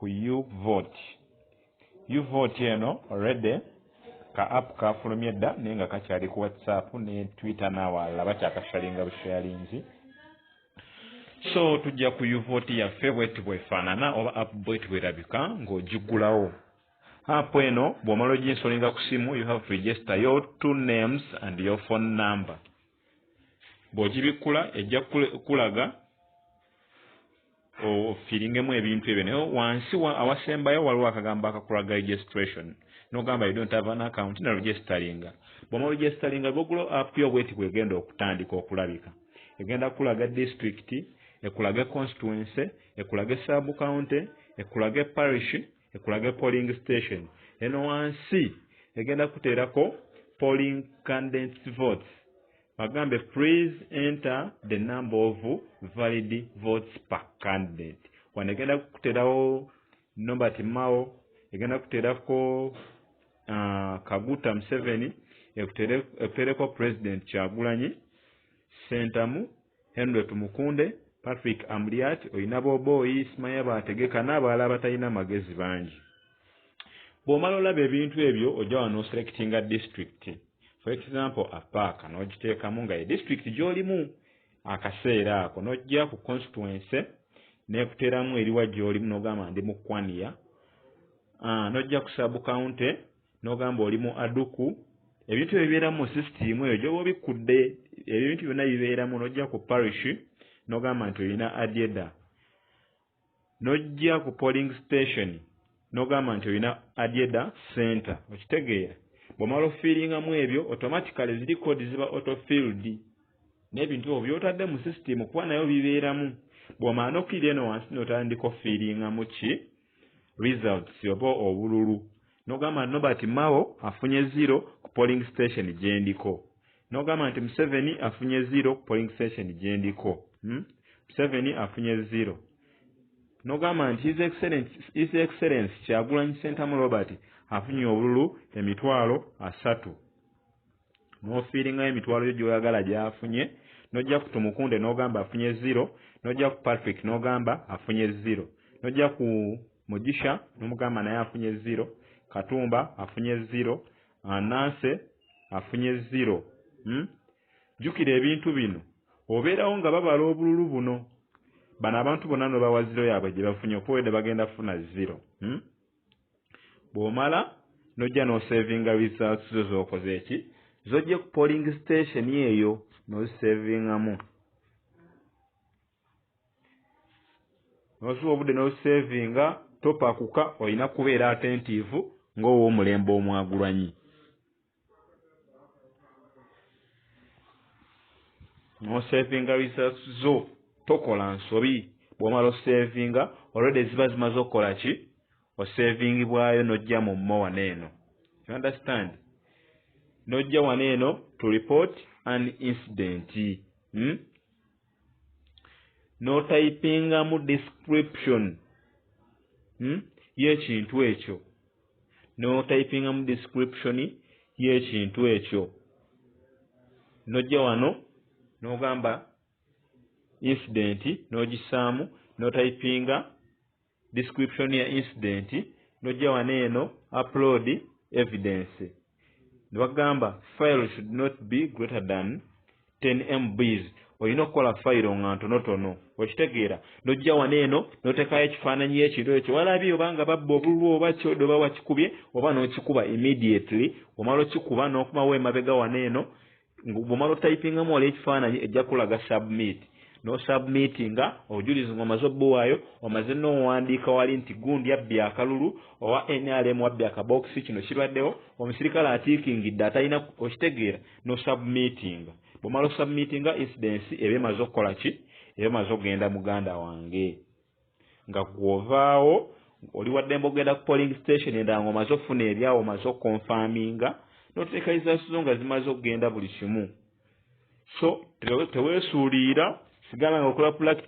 ku uvote. Uvote eno already ka app kafulumye dda naye nga kakyali ku WhatsApp ne Twitter n'awalala bakyakasharinga busharinzi. So tujja ku uvote yaffe bwettu bwefaanana oba app bwettu bwerabika ng'ogigulawo. App eno bw'omala oginsolinga ku simu you have to register your 2 names and your phone number. Bw'ogibikula ejja kulaga ofiiringemu ebintu ebyo naye wansi awasembayo waliwo akagambo akakulaga registration n'ogamba you don't have an account na registeringa. Bw'omala registeringa bw'ogula app yo bweti bw'egenda okutandika okulabika. Egenda kulaga district, ekulaga constituency, ekulaga sub county, ekulaga parish, ekulaga polling station. Eno wansi egenda kuteerako polling candidates votes. Bagambe please enter the number of valid votes per candidate. Wano egenda kuteerawo Norbert Mao, egenda kuteerako Kaguta Museveni, ekuteereko President Kyagulanyi, Sentamu, Henry Tumukunde, Patrick Amriat, oyina Boboyi, Ismail Bategeka n'abalala batalina magezi bangi. Bw'omala olaba ebintu ebyo ojja wano selectinga district. For example, Apaka n'ogiteekamu nga ye district gy'olimu akaseera ako n'ojja ku constituency n'ekuteeramu eriwa gy'olimu n'ogamba ndi mu Kwania. N'ojja ku sub county n'ogamba oli mu Aduku. Ebintu ebibeeramu mu system eyo gy'oba obikudde ebintu byonna bibeeramu. N'ojja ku parish n'ogamba nti olina Adyeda. N'ojja ku polling station n'ogamba nti olina Adyeda center. Okitegeera? Bw'omala ofiiringamu ebyo automatically ziri code ziba autofilled n'ebintu ebyo by'otadde mu system kuba nayo bibeeramu. Bw'omala n'okkirira eno wansi n'otandika ofiiringamu ki results oba obululu. N'ogamba Norbert Mao afunye 0 ku polling station gye ndiko. N'ogamba nti Museveni afunye 0 ku polling station gye ndiko. Museveni afunye 0. N'ogamba nti His Excellency Kyagulanyi Sentamu Robert afunye obululu emitwalo 3. N'ofiiringayo emitwalo gyo gy'oyagala gy'afunye. N'ojja ku Tumukunde n'ogamba afunye 0. N'ojja ku Patrick n'ogamba afunye 0. N'ojja ku Mugisha n'omugamba naye afunye 0. Katumba afunye 0. Ananse afunye 0. Jjukira ebintu bino obeerawo nga babala obululu buno. Bano abantu bonna no bawa 0 yaabwe gye bafunye okuwedde bagenda kufuna 0. Bw'omala n'ojja n'osavinga results zo z'okoze eki z'ojje ku polling station eyo n'ozisavingamu. N'osuba obudde n'ozisavinga topakuka, olina kubeera attentive ng'ow'omulembe Omwagulanyi. N'osavinga results zo tokola nsobi. Bw'omala osavinga already ziba zimaze okukola ki osavingibwayo n'ojja mu mmo wano eno. You understand? N'ojja wano eno to report an incident. N'otypinga mu description y'ekintu ekyo. N'otypinga mu description y'ekintu ekyo. N'ojja wano n'ogamba incident n'ogisaamu n'otypinga description ya incident. N'ojja wano eno upload evidence. Nebagamba file should not be greater than 10 MBs. Olina okukola file nga ntonotono. Okitegeera? N'ojja wano eno n'otekayo ekifaananyi y'ekintu ekyo. Walabye obanga babba obululu oba kyodo oba wakikubye oba n'okikuba immediately. Omala okikuba n'okumawo emabega wano eno. Bw'omala otypingamu wali ekifaananyi ejja kulaga submit. No submittinga obujulizi ng'omaze obbuwaayo omaze n'owandiika wali nti gundi abbye akalulu owa NRM wabbye akabokisi kino kibaddewo omusirikale atiikingidde atalina okitegeera no submittinga. Bw'omala submittinga incidence eba emaze okukola ki? Eba emaze okugenda muganda wange. Nga gw'ovaawo oli waddembe ogenda ku polling station endala ng'omaze okufuna ebyawo omaze okukonfaminga n'oteeka results zo nga zimaze okugenda buli kimu. So teweesuulira sigala nga okola